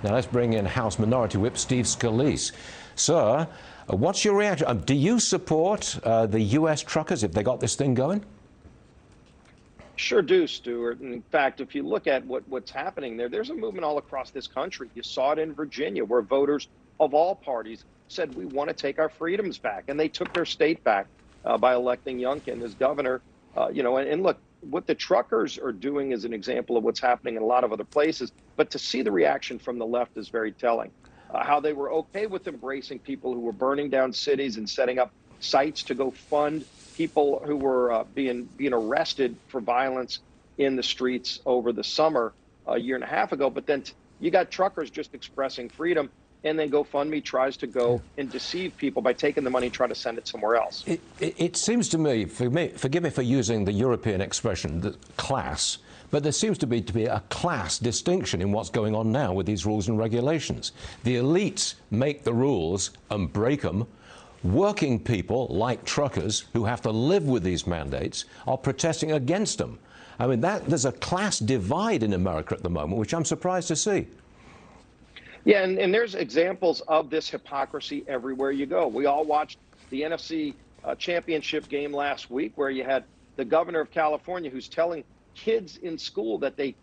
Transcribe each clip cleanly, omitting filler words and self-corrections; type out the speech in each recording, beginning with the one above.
Now let's bring in House Minority Whip Steve Scalise. Sir, what's your reaction? Do you support the U.S. truckers if they got this thing going? Sure do, Stuart. In fact, if you look at what's happening there's a movement all across this country. You saw it in Virginia, where voters of all parties said, we want to take our freedoms back. And they took their state back by electing Youngkin as governor. And look, what the truckers are doing is an example of what's happening in a lot of other places. But to see the reaction from the left is very telling. How they were okay with embracing people who were burning down cities and setting up sites to go fund people who were being arrested for violence in the streets over the summer a year and a half ago. But then you got truckers just expressing freedom, and then GoFundMe tries to go and deceive people by taking the money and try to send it somewhere else. It seems to me, forgive me for using the European expression, the class, but there seems to be a class distinction in what's going on now with these rules and regulations. The elites make the rules and break them. Working people, like truckers, who have to live with these mandates, are protesting against them. I mean, there's a class divide in America at the moment, which I'm surprised to see. Yeah, and there's examples of this hypocrisy everywhere you go. We all watched the NFC championship game last week, where you had the governor of California who's telling kids in school that they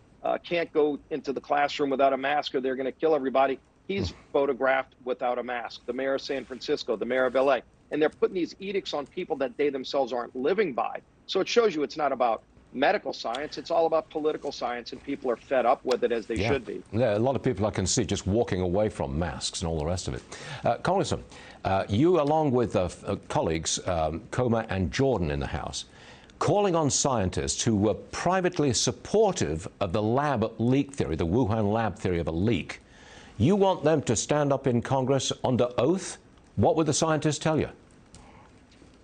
can't go into the classroom without a mask or they're going to kill everybody. He's photographed without a mask. The mayor of San Francisco, the mayor of LA. And they're putting these edicts on people that they themselves aren't living by. So it shows you it's not about medical science. It's all about political science, and people are fed up with it, as they should be. Yeah, a lot of people I can see just walking away from masks and all the rest of it. Congressman, you, along with colleagues Comer and Jordan in the House, calling on scientists who were privately supportive of the lab leak theory, the Wuhan lab theory of a leak. You want them to stand up in Congress under oath? What would the scientists tell you?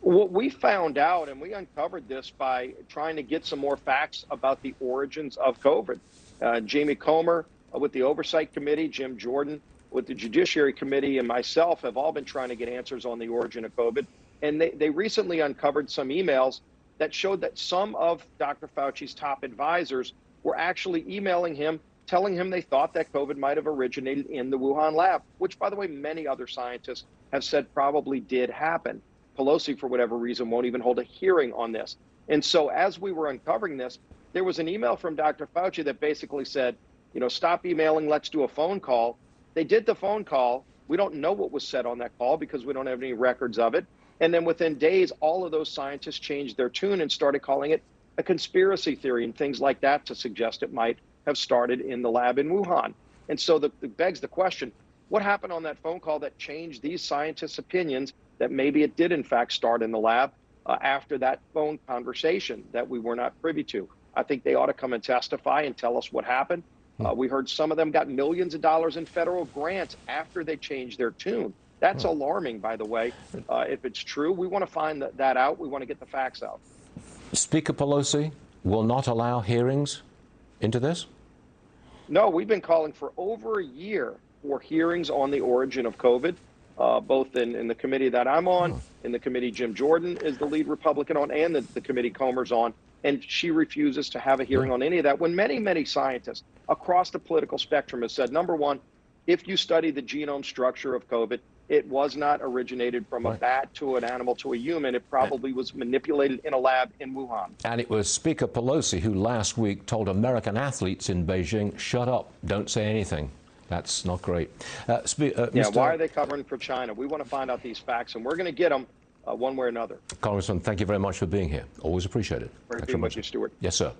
What we found out, and we uncovered this by trying to get some more facts about the origins of COVID. Jamie Comer with the Oversight Committee, Jim Jordan with the Judiciary Committee, and myself have all been trying to get answers on the origin of COVID. And they recently uncovered some emails that showed that some of Dr. Fauci's top advisors were actually emailing him, telling him they thought that COVID might have originated in the Wuhan lab, which, by the way, many other scientists have said probably did happen. Pelosi, for whatever reason, won't even hold a hearing on this. And so as we were uncovering this, there was an email from Dr. Fauci that basically said, stop emailing, let's do a phone call. They did the phone call. We don't know what was said on that call because we don't have any records of it. And then within days, all of those scientists changed their tune and started calling it a conspiracy theory and things like that to suggest it might have started in the lab in Wuhan. And so it begs the question, what happened on that phone call that changed these scientists' opinions that maybe it did in fact start in the lab after that phone conversation that we were not privy to? I think they ought to come and testify and tell us what happened. We heard some of them got millions of dollars in federal grants after they changed their tune. That's alarming, by the way. If it's true, we want to find that out. We want to get the facts out. Speaker Pelosi will not allow hearings into this? No, we've been calling for over a year for hearings on the origin of COVID, both in the committee that I'm on, in the committee Jim Jordan is the lead Republican on, and the committee Comer's on. And she refuses to have a hearing on any of that, when many, many scientists across the political spectrum have said, number one, if you study the genome structure of COVID, it was not originated from a bat to an animal to a human. It probably was manipulated in a lab in Wuhan. And it was Speaker Pelosi who last week told American athletes in Beijing, shut up, don't say anything. That's not great. Why are they covering for China? We want to find out these facts, and we're going to get them one way or another. Congressman, thank you very much for being here. Always appreciate it. Great being with you, Stuart. Yes, sir.